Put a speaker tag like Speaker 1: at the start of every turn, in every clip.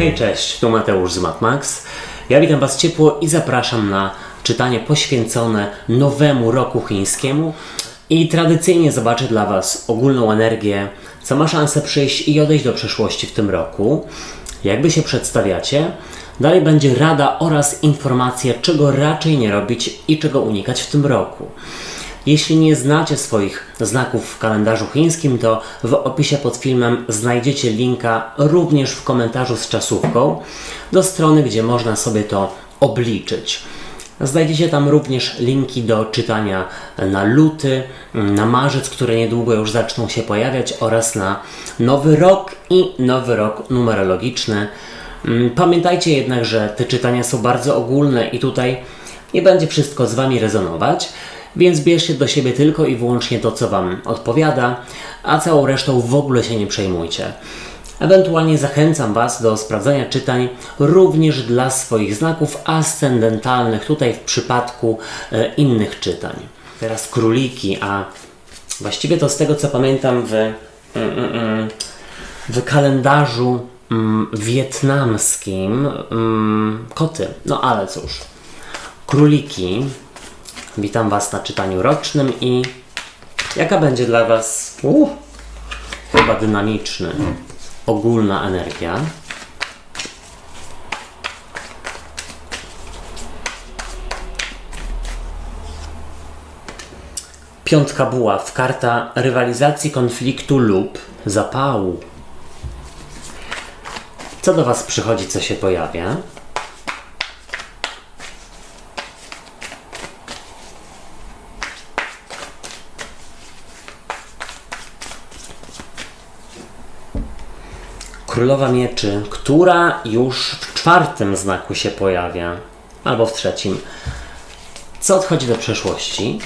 Speaker 1: Hej, cześć, tu Mateusz z MatMax. Ja witam Was ciepło i zapraszam na czytanie poświęcone nowemu roku chińskiemu i tradycyjnie zobaczę dla Was ogólną energię, co ma szansę przyjść i odejść do przeszłości w tym roku. Jakby się przedstawiacie, dalej będzie rada oraz informacja, czego raczej nie robić i czego unikać w tym roku. Jeśli nie znacie swoich znaków w kalendarzu chińskim, to w opisie pod filmem znajdziecie linka również w komentarzu z czasówką do strony, gdzie można sobie to obliczyć. Znajdziecie tam również linki do czytania na luty, na marzec, które niedługo już zaczną się pojawiać, oraz na nowy rok i nowy rok numerologiczny. Pamiętajcie jednak, że te czytania są bardzo ogólne i tutaj nie będzie wszystko z Wami rezonować, więc bierzcie do siebie tylko i wyłącznie to, co Wam odpowiada, a całą resztą w ogóle się nie przejmujcie. Ewentualnie zachęcam Was do sprawdzania czytań również dla swoich znaków ascendentalnych, tutaj w przypadku innych czytań. Teraz króliki, a właściwie to z tego, co pamiętam w kalendarzu wietnamskim koty. No ale cóż, króliki. Witam Was na czytaniu rocznym i jaka będzie dla Was chyba dynamiczny, ogólna energia. Piątka buław, karta rywalizacji, konfliktu lub zapału. Co do Was przychodzi, co się pojawia? Królowa mieczy, która już w czwartym znaku się pojawia, albo w trzecim. Co odchodzi do przeszłości?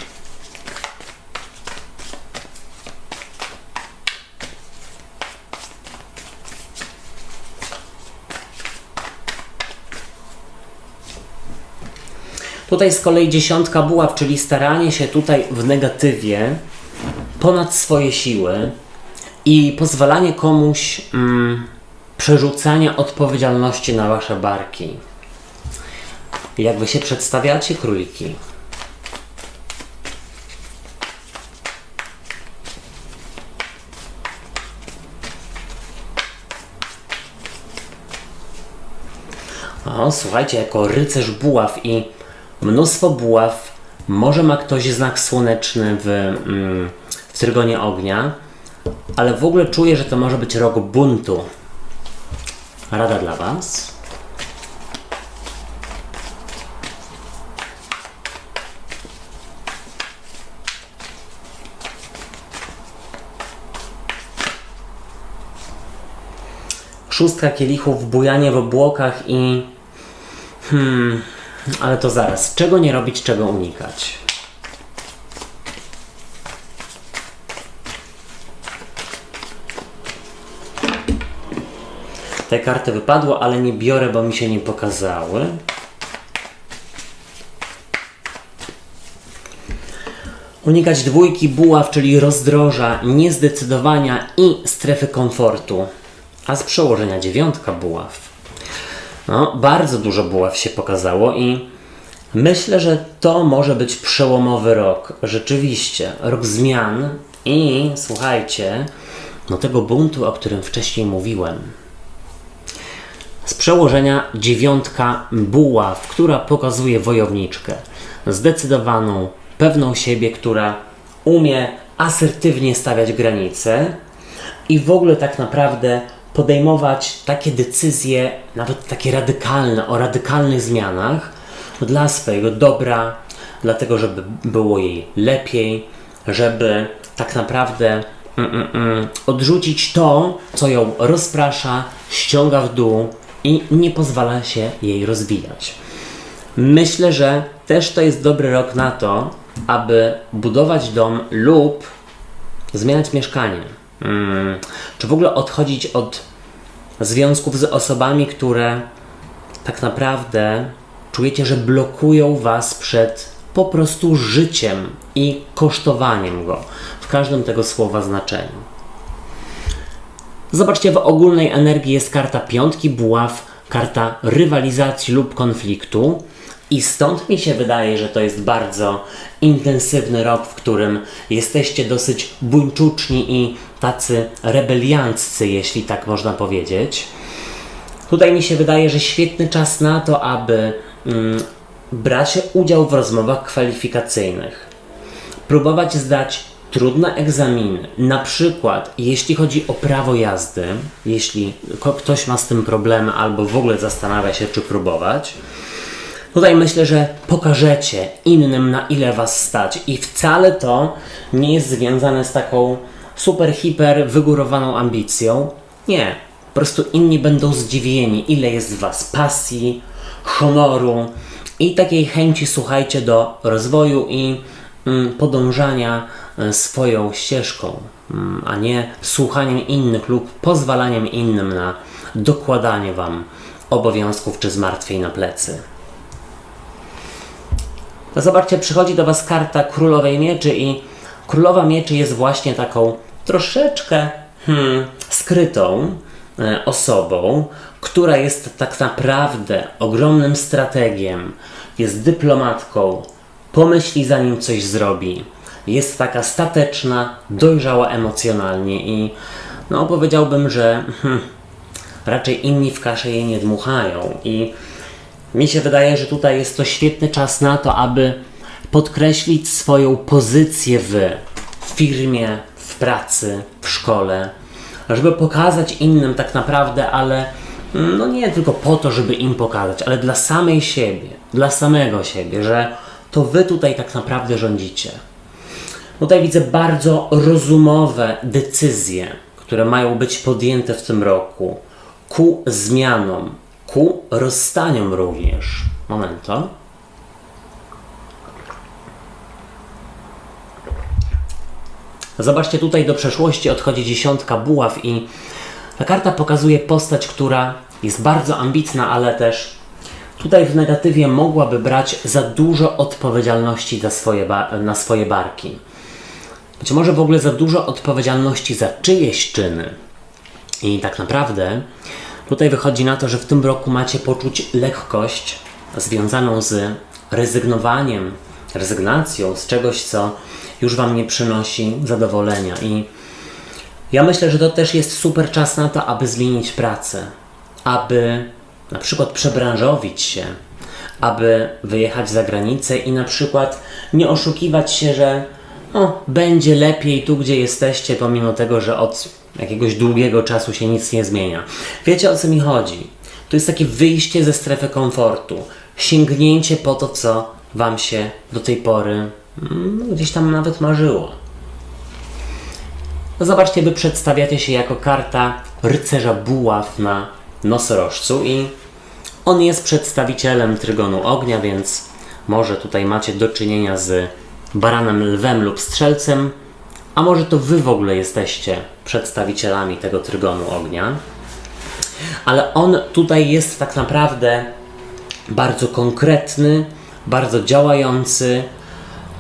Speaker 1: Tutaj z kolei dziesiątka buław, czyli staranie się tutaj w negatywie ponad swoje siły i pozwalanie komuś przerzucania odpowiedzialności na Wasze barki. Jak Wy się przedstawiacie, króliki? O, słuchajcie, jako rycerz buław i mnóstwo buław, może ma ktoś znak słoneczny w trygonie ognia, ale w ogóle czuję, że to może być rok buntu. Rada dla Was. Szóstka kielichów, bujanie w obłokach i... ale to zaraz. Czego nie robić, czego unikać? Te karty wypadły, ale nie biorę, bo mi się nie pokazały. Unikać dwójki buław, czyli rozdroża, niezdecydowania i strefy komfortu. A z przełożenia dziewiątka buław. No, bardzo dużo buław się pokazało i myślę, że to może być przełomowy rok. Rzeczywiście, rok zmian i słuchajcie, no tego buntu, o którym wcześniej mówiłem. Z przełożenia dziewiątka buław, która pokazuje wojowniczkę. Zdecydowaną, pewną siebie, która umie asertywnie stawiać granice i w ogóle tak naprawdę podejmować takie decyzje, nawet takie radykalne, o radykalnych zmianach dla swojego dobra, dlatego żeby było jej lepiej, żeby tak naprawdę odrzucić to, co ją rozprasza, ściąga w dół i nie pozwala się jej rozwijać. Myślę, że też to jest dobry rok na to, aby budować dom lub zmieniać mieszkanie. Czy w ogóle odchodzić od związków z osobami, które tak naprawdę czujecie, że blokują Was przed po prostu życiem i kosztowaniem go w każdym tego słowa znaczeniu. Zobaczcie, w ogólnej energii jest karta piątki buław, karta rywalizacji lub konfliktu. I stąd mi się wydaje, że to jest bardzo intensywny rok, w którym jesteście dosyć buńczuczni i tacy rebelianccy, jeśli tak można powiedzieć. Tutaj mi się wydaje, że świetny czas na to, aby brać udział w rozmowach kwalifikacyjnych. Próbować zdać trudne egzaminy. Na przykład, jeśli chodzi o prawo jazdy, jeśli ktoś ma z tym problemy albo w ogóle zastanawia się, czy próbować, tutaj myślę, że pokażecie innym, na ile was stać i wcale to nie jest związane z taką super, hiper wygórowaną ambicją. Nie, po prostu inni będą zdziwieni, ile jest w was pasji, honoru i takiej chęci, słuchajcie, do rozwoju i podążania swoją ścieżką, a nie słuchaniem innych lub pozwalaniem innym na dokładanie wam obowiązków czy zmartwień na plecy. No zobaczcie, przychodzi do was karta Królowej Mieczy i Królowa Mieczy jest właśnie taką troszeczkę skrytą osobą, która jest tak naprawdę ogromnym strategiem, jest dyplomatką, pomyśli zanim coś zrobi, jest taka stateczna, dojrzała emocjonalnie i no powiedziałbym, że raczej inni w kaszę jej nie dmuchają i mi się wydaje, że tutaj jest to świetny czas na to, aby podkreślić swoją pozycję w firmie, w pracy, w szkole, żeby pokazać innym tak naprawdę, ale no nie tylko po to, żeby im pokazać, ale dla samej siebie, dla samego siebie, że to wy tutaj tak naprawdę rządzicie. Tutaj widzę bardzo rozumowe decyzje, które mają być podjęte w tym roku ku zmianom, ku rozstaniom również. Momento. Zobaczcie, tutaj do przeszłości odchodzi 10 buław i ta karta pokazuje postać, która jest bardzo ambitna, ale też tutaj w negatywie mogłaby brać za dużo odpowiedzialności na swoje barki. Być może w ogóle za dużo odpowiedzialności za czyjeś czyny. I tak naprawdę tutaj wychodzi na to, że w tym roku macie poczuć lekkość związaną z rezygnacją z czegoś, co już wam nie przynosi zadowolenia. I ja myślę, że to też jest super czas na to, aby zmienić pracę, aby na przykład przebranżowić się, aby wyjechać za granicę i na przykład nie oszukiwać się, że będzie lepiej tu, gdzie jesteście, pomimo tego, że od jakiegoś długiego czasu się nic nie zmienia. Wiecie, o co mi chodzi? To jest takie wyjście ze strefy komfortu, sięgnięcie po to, co wam się do tej pory gdzieś tam nawet marzyło. No zobaczcie, wy przedstawiacie się jako karta rycerza buław na nosorożcu i on jest przedstawicielem trygonu ognia, więc może tutaj macie do czynienia z baranem, lwem lub strzelcem, a może to wy w ogóle jesteście przedstawicielami tego trygonu ognia. Ale on tutaj jest tak naprawdę bardzo konkretny, bardzo działający,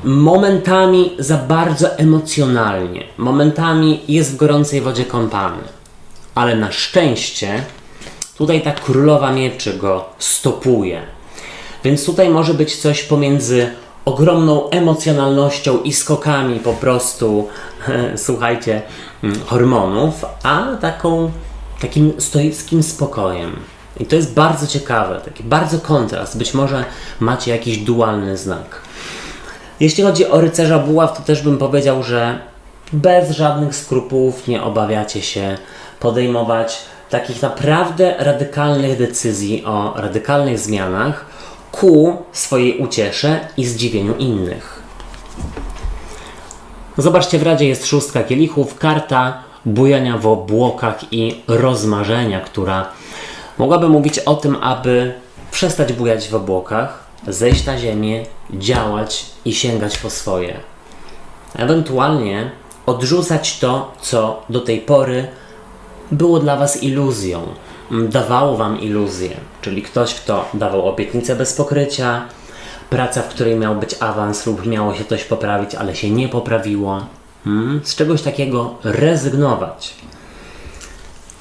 Speaker 1: momentami za bardzo emocjonalnie, momentami jest w gorącej wodzie kąpany. Ale na szczęście tutaj ta Królowa Mieczy go stopuje. Więc tutaj może być coś pomiędzy ogromną emocjonalnością i skokami po prostu, słuchajcie, hormonów, a takim stoickim spokojem. I to jest bardzo ciekawe, taki bardzo kontrast. Być może macie jakiś dualny znak. Jeśli chodzi o rycerza buław, to też bym powiedział, że bez żadnych skrupułów nie obawiacie się podejmować takich naprawdę radykalnych decyzji o radykalnych zmianach ku swojej uciesze i zdziwieniu innych. Zobaczcie, w Radzie jest 6 kielichów, karta bujania w obłokach i rozmarzenia, która mogłaby mówić o tym, aby przestać bujać w obłokach, zejść na ziemię, działać i sięgać po swoje. Ewentualnie odrzucać to, co do tej pory było dla was iluzją, dawało wam iluzję, czyli ktoś, kto dawał obietnicę bez pokrycia, praca, w której miał być awans lub miało się coś poprawić, ale się nie poprawiło. Z czegoś takiego rezygnować.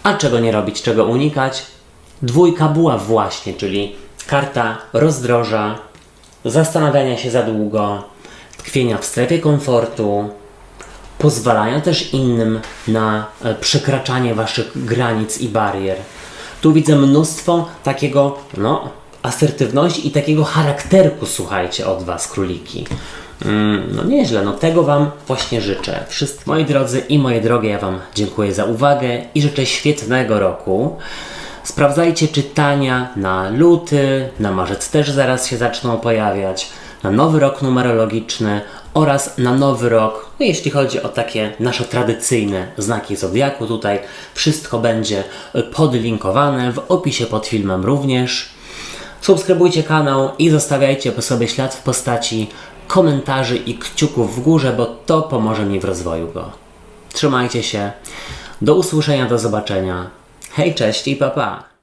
Speaker 1: A czego nie robić, czego unikać? Dwójka buław właśnie, czyli karta rozdroża, zastanawiania się za długo, tkwienia w strefie komfortu, pozwalania też innym na przekraczanie waszych granic i barier. Tu widzę mnóstwo takiego, asertywności i takiego charakterku, słuchajcie, od was, króliki. No nieźle, tego wam właśnie życzę. Moi drodzy i moje drogie, ja wam dziękuję za uwagę i życzę świetnego roku. Sprawdzajcie czytania na luty, na marzec też zaraz się zaczną pojawiać, na nowy rok numerologiczny oraz na nowy rok, jeśli chodzi o takie nasze tradycyjne znaki zodiaku. Tutaj wszystko będzie podlinkowane w opisie pod filmem również. Subskrybujcie kanał i zostawiajcie po sobie ślad w postaci komentarzy i kciuków w górze, bo to pomoże mi w rozwoju go. Trzymajcie się, do usłyszenia, do zobaczenia. Hej, cześć i pa pa!